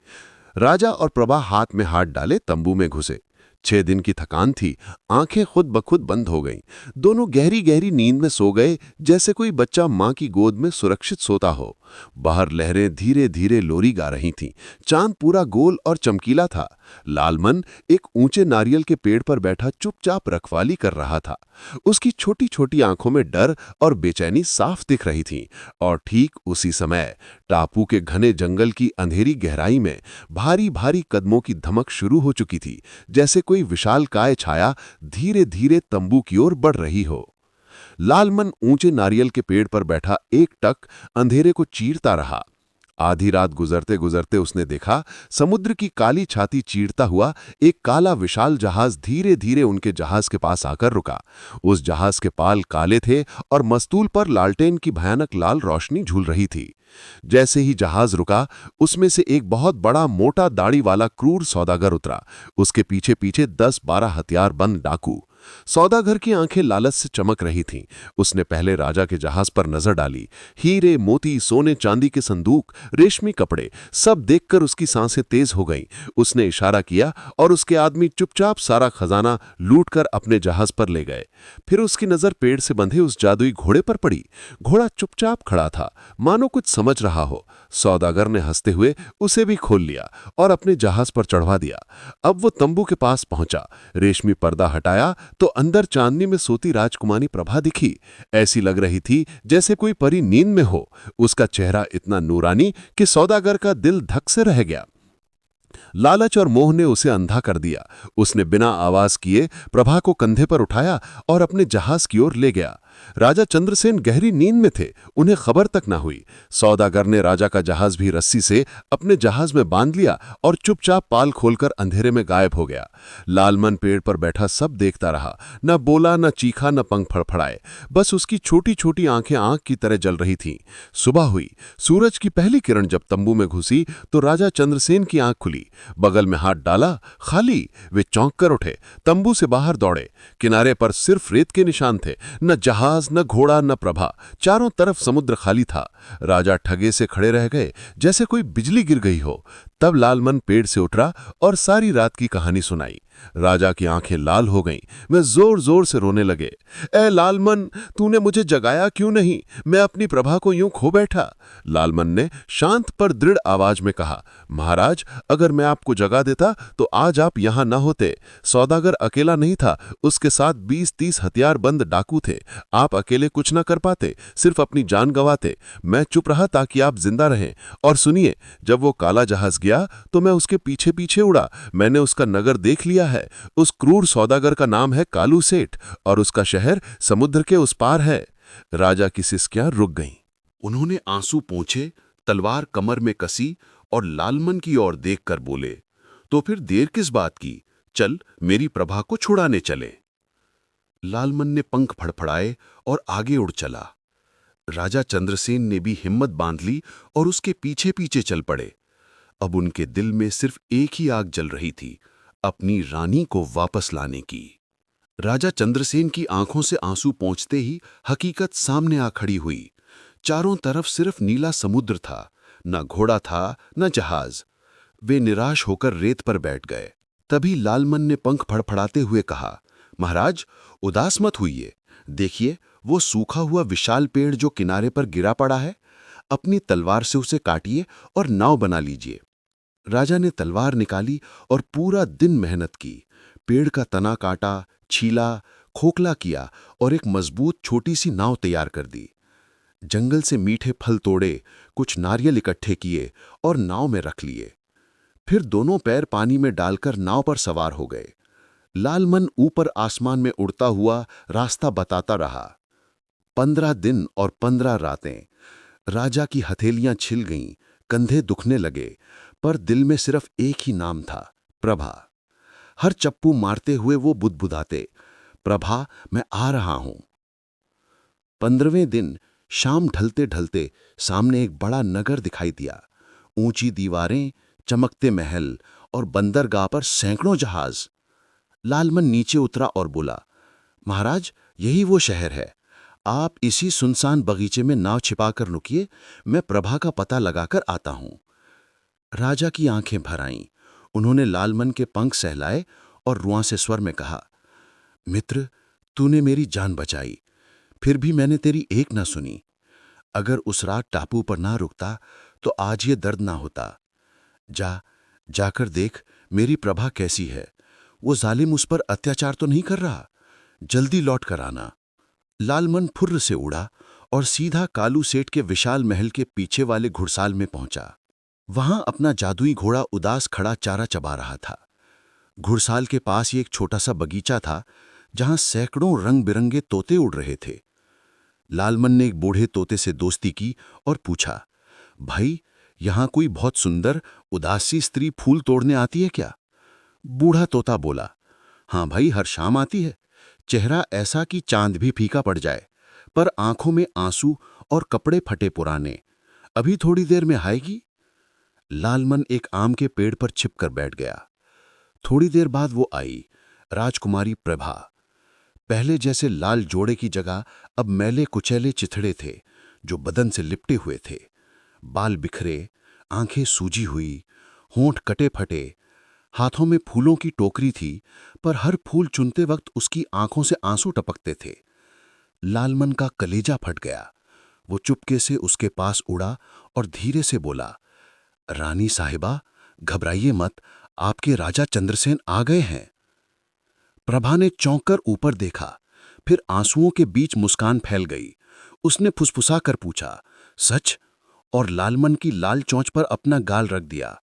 राजा और प्रभा हाथ में हाथ डाले तंबू में घुसे। 6 दिन की थकान थी, आंखें खुद ब खुद बंद हो गईं। दोनों गहरी गहरी नींद में सो गए, जैसे कोई बच्चा मां की गोद में सुरक्षित सोता हो। बाहर लहरें धीरे धीरे लोरी गा रही थीं। चांद पूरा गोल और चमकीला था। लालमन एक ऊंचे नारियल के पेड़ पर बैठा चुपचाप रखवाली कर रहा था। उसकी छोटी छोटी आंखों में डर और बेचैनी साफ दिख रही थी। और ठीक उसी समय टापू के घने जंगल की अंधेरी गहराई में भारी भारी कदमों की धमक शुरू हो चुकी थी, जैसे कोई विशालकाय छाया धीरे धीरे तंबू की ओर बढ़ रही हो। लालमन ऊंचे नारियल के पेड़ पर बैठा एकटक अंधेरे को चीरता रहा। आधी रात गुजरते गुजरते उसने देखा, समुद्र की काली छाती चीरता हुआ एक काला विशाल जहाज धीरे धीरे उनके जहाज के पास आकर रुका। उस जहाज के पाल काले थे और मस्तूल पर लालटेन की भयानक लाल रोशनी झूल रही थी। जैसे ही जहाज रुका, उसमें से एक बहुत बड़ा मोटा दाढ़ी वाला क्रूर सौदागर उतरा। उसके पीछे पीछे 10-12 हथियार बंद डाकू। सौदागर की आंखें लालच से चमक रही थीं। उसने पहले राजा के जहाज पर नजर डाली। हीरे, मोती, सोने चांदी के संदूक, रेशमी कपड़े, सब देखकर उसकी सांसें तेज हो गईं। उसने इशारा किया और उसके आदमी चुपचाप सारा खजाना लूटकर अपने जहाज पर ले गए। फिर उसकी नजर पेड़ से बंधे उस जादुई घोड़े पर पड़ी। घोड़ा चुपचाप खड़ा था, मानो कुछ समझ रहा हो। सौदागर ने हंसते हुए उसे भी खोल लिया और अपने जहाज पर चढ़वा दिया। अब वो तंबू के पास पहुंचा। रेशमी पर्दा हटाया तो अंदर चांदनी में सोती राजकुमारी प्रभा दिखी। ऐसी लग रही थी जैसे कोई परी नींद में हो। उसका चेहरा इतना नूरानी कि सौदागर का दिल धक से रह गया। लालच और मोह ने उसे अंधा कर दिया। उसने बिना आवाज किए प्रभा को कंधे पर उठाया और अपने जहाज की ओर ले गया। राजा चंद्रसेन गहरी नींद में थे, उन्हें खबर तक ना हुई। सौदागर ने राजा का जहाज भी रस्सी से अपने जहाज में बांध लिया और चुपचाप पाल खोलकर अंधेरे में गायब हो गया। लालमन पेड़ पर बैठा सब देखता रहा, न बोला, न चीखा, न पंख फड़फड़ाए। बस उसकी छोटी छोटी आंखें आंख की तरह जल रही थीं। सुबह हुई। सूरज की पहली किरण जब तंबू में घुसी तो राजा चंद्रसेन की आंख खुली। बगल में हाथ डाला, खाली। वे चौंक कर उठे, तंबू से बाहर दौड़े। किनारे पर सिर्फ रेत के निशान थे, न जहाज जहाज, न घोड़ा, न प्रभा। चारों तरफ समुद्र खाली था। राजा ठगे से खड़े रह गए, जैसे कोई बिजली गिर गई हो। तब लालमन पेड़ से उतरा और सारी रात की कहानी सुनाई। राजा की आंखें लाल हो गईं। वे जोर जोर से रोने लगे। ए लालमन, तूने मुझे जगाया क्यों नहीं? मैं अपनी प्रभा को यूं खो बैठा। लालमन ने शांत पर दृढ़ आवाज में कहा, महाराज, अगर मैं आपको जगा देता तो आज आप यहां न होते। सौदागर अकेला नहीं था, उसके साथ 20-30 हथियारबंद डाकू थे। आप अकेले कुछ न कर पाते, सिर्फ अपनी जान गंवाते। मैं चुप रहा ताकि आप जिंदा रहें। और सुनिए, जब वो काला जहाज गया तो मैं उसके पीछे पीछे उड़ा। मैंने उसका नगर देख लिया है। उस क्रूर सौदागर का नाम है कालू सेठ और उसका शहर समुद्र के उस पार है। राजा की सिसकियां रुक गईं। उन्होंने आंसू पोंछे, तलवार कमर में कसी और लालमन की ओर देखकर बोले, तो फिर देर किस बात की? चल, मेरी प्रभा को छुड़ाने चले। लालमन ने पंख फड़फड़ाए और आगे उड़ चला। राजा चंद्रसेन ने भी हिम्मत बांध ली और उसके पीछे पीछे चल पड़े। अब उनके दिल में सिर्फ एक ही आग जल रही थी, अपनी रानी को वापस लाने की। राजा चंद्रसेन की आंखों से आंसू पोंछते ही हकीकत सामने आ खड़ी हुई। चारों तरफ सिर्फ नीला समुद्र था, न घोड़ा था न जहाज। वे निराश होकर रेत पर बैठ गए। तभी लालमन ने पंख फड़फड़ाते हुए कहा, महाराज, उदास मत होइए। देखिए, वो सूखा हुआ विशाल पेड़ जो किनारे पर गिरा पड़ा है। अपनी तलवार से उसे काटिए और नाव बना लीजिए। राजा ने तलवार निकाली और पूरा दिन मेहनत की। पेड़ का तना काटा, छीला, खोखला किया और एक मजबूत छोटी सी नाव तैयार कर दी। जंगल से मीठे फल तोड़े, कुछ नारियल इकट्ठे किए और नाव में रख लिए। फिर दोनों पैर पानी में डालकर नाव पर सवार हो गए। लालमन ऊपर आसमान में उड़ता हुआ रास्ता बताता रहा। 15 दिन और 15 रातें। राजा की हथेलियां छिल गईं, कंधे दुखने लगे, पर दिल में सिर्फ एक ही नाम था, प्रभा। हर चप्पू मारते हुए वो बुदबुदाते, प्रभा, मैं आ रहा हूं। 15वें दिन शाम ढलते ढलते सामने एक बड़ा नगर दिखाई दिया। ऊंची दीवारें, चमकते महल और बंदरगाह पर सैकड़ों जहाज। लालमन नीचे उतरा और बोला, महाराज, यही वो शहर है। आप इसी सुनसान बगीचे में नाव छिपाकर रुकिए, मैं प्रभा का पता लगाकर आता हूं। राजा की आंखें भर आईं। उन्होंने लालमन के पंख सहलाए और रुआंसे स्वर में कहा, मित्र, तूने मेरी जान बचाई, फिर भी मैंने तेरी एक न सुनी। अगर उस रात टापू पर ना रुकता तो आज ये दर्द ना होता। जाकर देख मेरी प्रभा कैसी है। वो जालिम उस पर अत्याचार तो नहीं कर रहा। जल्दी लौट कर आना। लालमन फुर्र से उड़ा और सीधा कालू सेठ के विशाल महल के पीछे वाले घुड़साल में पहुंचा। वहां अपना जादुई घोड़ा उदास खड़ा चारा चबा रहा था। घुड़साल के पास ही एक छोटा सा बगीचा था, जहां सैकड़ों रंग बिरंगे तोते उड़ रहे थे। लालमन ने एक बूढ़े तोते से दोस्ती की और पूछा, भाई, यहां कोई बहुत सुंदर उदासी स्त्री फूल तोड़ने आती है क्या? बूढ़ा तोता बोला, हाँ भाई, हर शाम आती है। चेहरा ऐसा कि चांद भी फीका पड़ जाए, पर आंखों में आंसू और कपड़े फटे पुराने। अभी थोड़ी देर में आएगी। लालमन एक आम के पेड़ पर छिपकर बैठ गया। थोड़ी देर बाद वो आई, राजकुमारी प्रभा। पहले जैसे लाल जोड़े की जगह अब मैले कुचैले चिथड़े थे, जो बदन से लिपटे हुए थे। बाल बिखरे, आंखें सूजी हुई, होंठ कटे फटे। हाथों में फूलों की टोकरी थी, पर हर फूल चुनते वक्त उसकी आंखों से आंसू टपकते थे। लालमन का कलेजा फट गया। वो चुपके से उसके पास उड़ा और धीरे से बोला, रानी साहिबा, घबराइए मत, आपके राजा चंद्रसेन आ गए हैं। प्रभा ने चौंक कर ऊपर देखा, फिर आंसुओं के बीच मुस्कान फैल गई। उसने फुसफुसा कर पूछा, सच? और लालमन की लाल चोंच पर अपना गाल रख दिया।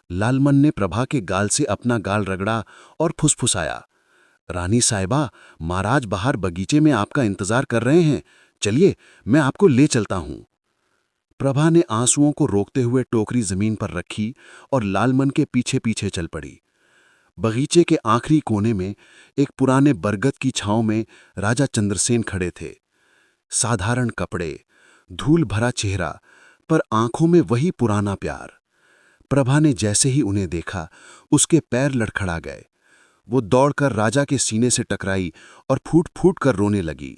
लालमन ने प्रभा के गाल से अपना गाल रगड़ा और फुसफुसाया, रानी साहिबा, महाराज बाहर बगीचे में आपका इंतजार कर रहे हैं। चलिए, मैं आपको ले चलता हूं। प्रभा ने आंसुओं को रोकते हुए टोकरी जमीन पर रखी और लालमन के पीछे पीछे चल पड़ी। बगीचे के आखिरी कोने में एक पुराने बरगद की छांव में राजा चंद्रसेन खड़े थे। साधारण कपड़े, धूल भरा चेहरा, पर आंखों में वही पुराना प्यार। प्रभा ने जैसे ही उन्हें देखा, उसके पैर लड़खड़ा गए। वो दौड़कर राजा के सीने से टकराई और फूट फूट कर रोने लगी।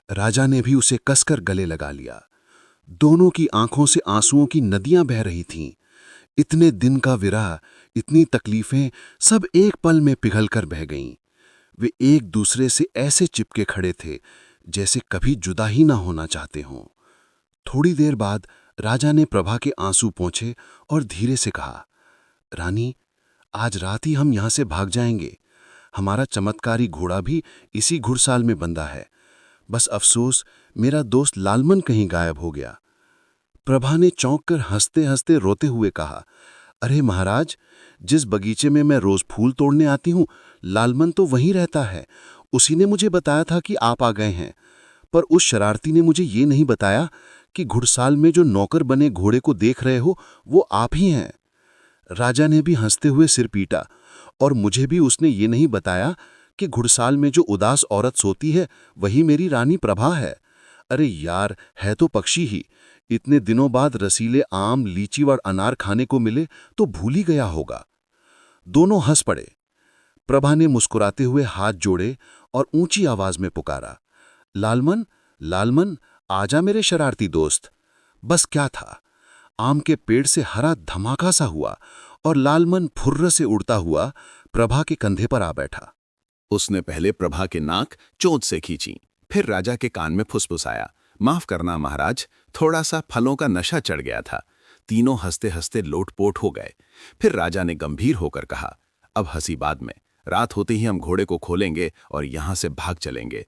राजा ने भी उसे कसकर गले लगा लिया। दोनों की आंखों से आंसुओं की नदियां बह रही थीं। इतने दिन का विरह, इतनी तकलीफें सब एक पल में पिघलकर बह गईं। वे एक दूसरे से ऐसे चिपके खड़े थे जैसे कभी जुदा ही ना होना चाहते हों। थोड़ी देर बाद राजा ने प्रभा के आंसू पोंछे और धीरे से कहा, रानी, आज रात ही हम यहां से भाग जाएंगे। हमारा चमत्कारी घोड़ा भी इसी घुड़साल में बंधा है। बस अफसोस, मेरा दोस्त लालमन कहीं गायब हो गया। प्रभा ने चौंक कर हंसते हंसते रोते हुए कहा, अरे महाराज, जिस बगीचे में मैं रोज फूल तोड़ने आती हूँ, लालमन तो वहीं रहता है। उसी ने मुझे बताया था कि आप आ गए हैं। पर उस शरारती ने मुझे ये नहीं बताया कि घुड़साल में जो नौकर बने घोड़े को देख रहे हो, वो आप ही हैं। राजा ने भी हंसते हुए सिर पीटा, और मुझे भी उसने ये नहीं बताया कि घुड़साल में जो उदास औरत सोती है, वही मेरी रानी प्रभा है। अरे यार, है तो पक्षी ही। इतने दिनों बाद रसीले आम, लीची और अनार खाने को मिले तो भूल ही गया होगा। दोनों हंस पड़े। प्रभा ने मुस्कुराते हुए हाथ जोड़े और ऊंची आवाज में पुकारा, लालमन, लालमन, आजा मेरे शरारती दोस्त। बस क्या था, आम के पेड़ से हरा धमाका सा हुआ और लालमन फुर्र से उड़ता हुआ प्रभा के कंधे पर आ बैठा। उसने पहले प्रभा के नाक चोंच से खींची, फिर राजा के कान में फुसफुसाया, माफ करना महाराज, थोड़ा सा फलों का नशा चढ़ गया था। तीनों हंसते हंसते लोटपोट हो गए। फिर राजा ने गंभीर होकर कहा, अब हंसी बाद में, रात होते ही हम घोड़े को खोलेंगे और यहां से भाग चलेंगे।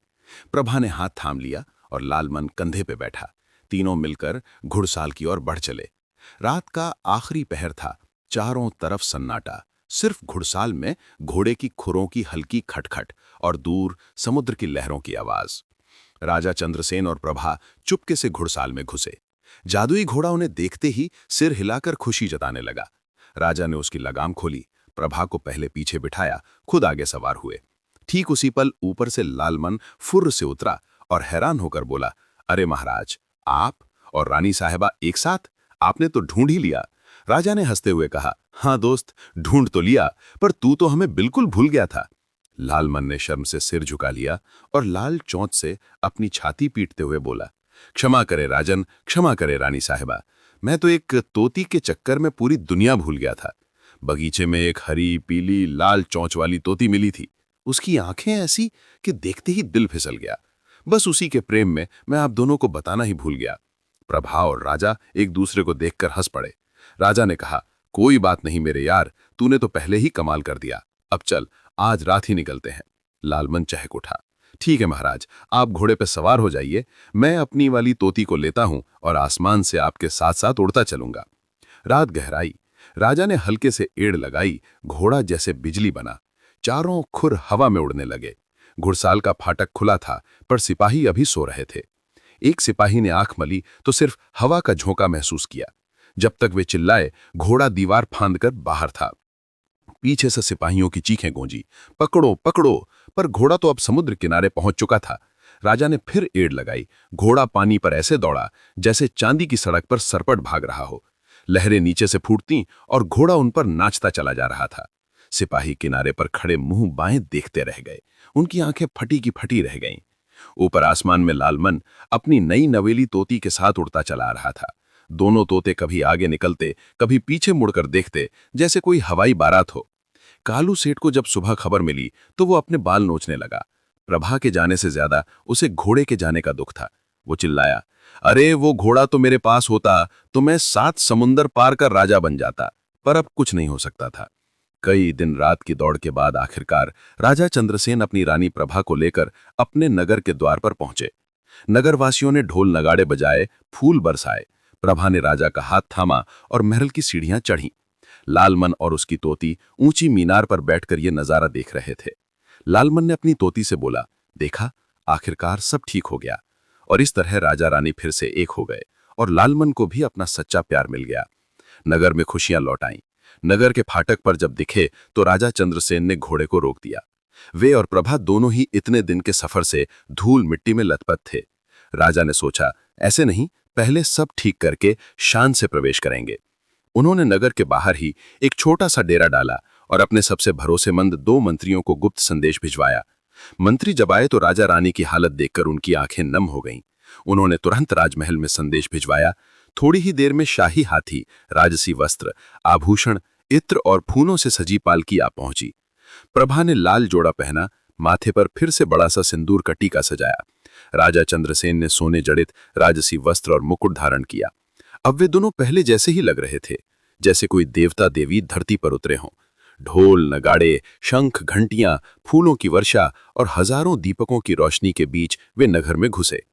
प्रभा ने हाथ थाम लिया और लालमन कंधे पे बैठा। तीनों मिलकर घुड़साल की ओर बढ़ चले। रात का आखिरी पहर था। चारों तरफ सन्नाटा, सिर्फ घुड़साल में घोड़े की खुरों की हल्की खटखट और दूर समुद्र की लहरों की आवाज। राजा चंद्रसेन और प्रभा चुपके से घुड़साल में घुसे। जादुई घोड़ा उन्हें देखते ही सिर हिलाकर खुशी जताने लगा। राजा ने उसकी लगाम खोली, प्रभा को पहले पीछे बिठाया, खुद आगे सवार हुए। ठीक उसी पल ऊपर से लालमन फुर्र से उतरा और हैरान होकर बोला, अरे महाराज, आप और रानी साहिबा एक साथ? आपने तो ढूंढ ही लिया। राजा ने हंसते हुए कहा, हाँ दोस्त, ढूंढ तो लिया, पर तू तो हमें बिल्कुल भूल गया था। लालमन ने शर्म से सिर झुका लिया और लाल चोंच से अपनी छाती पीटते हुए बोला, क्षमा करे राजन, क्षमा करे रानी साहिबा, मैं तो एक तोती के चक्कर में पूरी दुनिया भूल गया था। बगीचे में एक हरी पीली लाल चोंच वाली तोती मिली थी। उसकी आंखें ऐसी कि देखते ही दिल फिसल गया। बस उसी के प्रेम में मैं आप दोनों को बताना ही भूल गया। प्रभा और राजा एक दूसरे को देखकर हंस पड़े। राजा ने कहा, कोई बात नहीं मेरे यार, तूने तो पहले ही कमाल कर दिया। अब चल, आज रात ही निकलते हैं। लालमन चहक उठा, ठीक है महाराज, आप घोड़े पर सवार हो जाइए, मैं अपनी वाली तोती को लेता हूं और आसमान से आपके साथ साथ उड़ता चलूंगा। रात गहराई। राजा ने हल्के से एड़ लगाई, घोड़ा जैसे बिजली बना। चारों खुर हवा में उड़ने लगे। घुड़साल का फाटक खुला था, पर सिपाही अभी सो रहे थे। एक सिपाही ने आंख मली तो सिर्फ हवा का झोंका महसूस किया। जब तक वे चिल्लाए, घोड़ा दीवार फांदकर बाहर था। पीछे से सिपाहियों की चीखें गूंजी, पकड़ो पकड़ो, पर घोड़ा तो अब समुद्र किनारे पहुंच चुका था। राजा ने फिर एड़ लगाई। घोड़ा पानी पर ऐसे दौड़ा जैसे चांदी की सड़क पर सरपट भाग रहा हो। लहरें नीचे से फूटती और घोड़ा उन पर नाचता चला जा रहा था। सिपाही किनारे पर खड़े मुंह बाएं देखते रह गए। उनकी आंखें फटी की फटी रह गईं। ऊपर आसमान में लालमन अपनी नई नवेली तोती के साथ उड़ता चला आ रहा था। दोनों तोते कभी आगे निकलते, कभी पीछे मुड़कर देखते, जैसे कोई हवाई बारात हो। कालू सेठ को जब सुबह खबर मिली तो वो अपने बाल नोचने लगा। प्रभा के जाने से ज्यादा उसे घोड़े के जाने का दुख था। वो चिल्लाया, अरे वो घोड़ा तो मेरे पास होता तो मैं 7 समुंदर पार कर राजा बन जाता, पर अब कुछ नहीं हो सकता था। कई दिन रात की दौड़ के बाद आखिरकार राजा चंद्रसेन अपनी रानी प्रभा को लेकर अपने नगर के द्वार पर पहुंचे। नगरवासियों ने ढोल नगाड़े बजाए, फूल बरसाए। प्रभा ने राजा का हाथ थामा और महल की सीढ़ियां चढ़ीं। लालमन और उसकी तोती ऊंची मीनार पर बैठकर ये नजारा देख रहे थे। लालमन ने अपनी तोती से बोला, देखा, आखिरकार सब ठीक हो गया। और इस तरह राजा रानी फिर से एक हो गए और लालमन को भी अपना सच्चा प्यार मिल गया। नगर में खुशियां लौट आईं। नगर के फाटक पर जब दिखे तो राजा चंद्रसेन ने घोड़े को रोक दिया। वे और प्रभा दोनों ही इतने दिन के सफर से धूल मिट्टी में लथपथ थे। राजा ने सोचा, ऐसे नहीं, पहले सब ठीक करके शान से प्रवेश करेंगे। उन्होंने नगर के बाहर ही एक छोटा सा डेरा डाला और अपने सबसे भरोसेमंद 2 मंत्रियों को गुप्त संदेश भिजवाया। मंत्री जब आए तो राजा रानी की हालत देखकर उनकी आंखें नम हो गईं। उन्होंने तुरंत राजमहल में संदेश भिजवाया। थोड़ी ही देर में शाही हाथी, राजसी वस्त्र, आभूषण, इत्र और फूलों से सजी पालकी आ पहुंची। प्रभा ने लाल जोड़ा पहना, माथे पर फिर से बड़ा सा सिंदूर का टीका सजाया। राजा चंद्रसेन ने सोने जड़ित राजसी वस्त्र और मुकुट धारण किया। अब वे दोनों पहले जैसे ही लग रहे थे, जैसे कोई देवता देवी धरती पर उतरे हों। ढोल, नगाड़े, शंख, घंटियां, फूलों की वर्षा और हजारों दीपकों की रोशनी के बीच वे नगर में घुसे।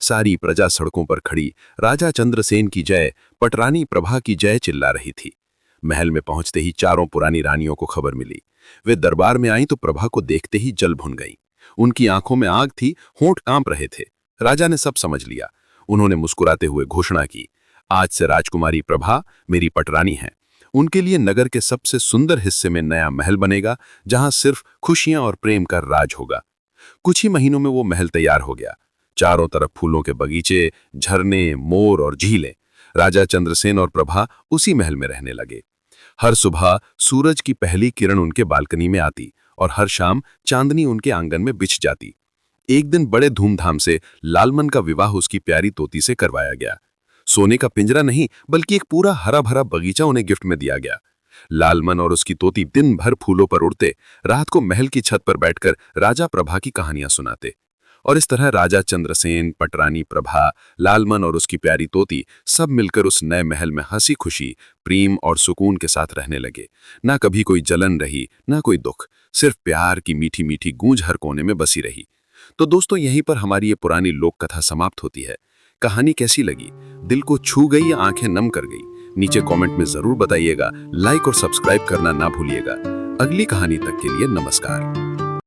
सारी प्रजा सड़कों पर खड़ी राजा चंद्रसेन की जय, पटरानी प्रभा की जय चिल्ला रही थी। महल में पहुंचते ही चारों पुरानी रानियों को खबर मिली। वे दरबार में आईं तो प्रभा को देखते ही जल भुन गईं। उनकी आंखों में आग थी, होंठ कांप रहे थे। राजा ने सब समझ लिया। उन्होंने मुस्कुराते हुए घोषणा की, आज से राजकुमारी प्रभा मेरी पटरानी है। उनके लिए नगर के सबसे सुंदर हिस्से में नया महल बनेगा, जहां सिर्फ खुशियां और प्रेम का राज होगा। कुछ ही महीनों में वो महल तैयार हो गया। चारों तरफ फूलों के बगीचे, झरने, मोर और झीलें। राजा चंद्रसेन और प्रभा उसी महल में रहने लगे। हर सुबह सूरज की पहली किरण उनके बालकनी में आती और हर शाम चांदनी उनके आंगन में बिछ जाती। एक दिन बड़े धूमधाम से लालमन का विवाह उसकी प्यारी तोती से करवाया गया। सोने का पिंजरा नहीं, बल्कि एक पूरा हरा भरा बगीचा उन्हें गिफ्ट में दिया गया। लालमन और उसकी तोती दिन भर फूलों पर उड़ते, रात को महल की छत पर बैठकर राजा प्रभा की कहानियां सुनाते। और इस तरह राजा चंद्रसेन, पटरानी प्रभा, लालमन और उसकी प्यारी तोती सब मिलकर उस नए महल में हंसी खुशी, प्रेम और सुकून के साथ रहने लगे। ना कभी कोई जलन रही, ना कोई दुख, सिर्फ प्यार की मीठी मीठी गूंज हर कोने में बसी रही। तो दोस्तों, यहीं पर हमारी ये पुरानी लोक कथा समाप्त होती है। कहानी कैसी लगी? दिल को छू गई या आंखें नम कर गई? नीचे कमेंट में जरूर बताइएगा। लाइक और सब्सक्राइब करना ना भूलिएगा। अगली कहानी तक के लिए नमस्कार।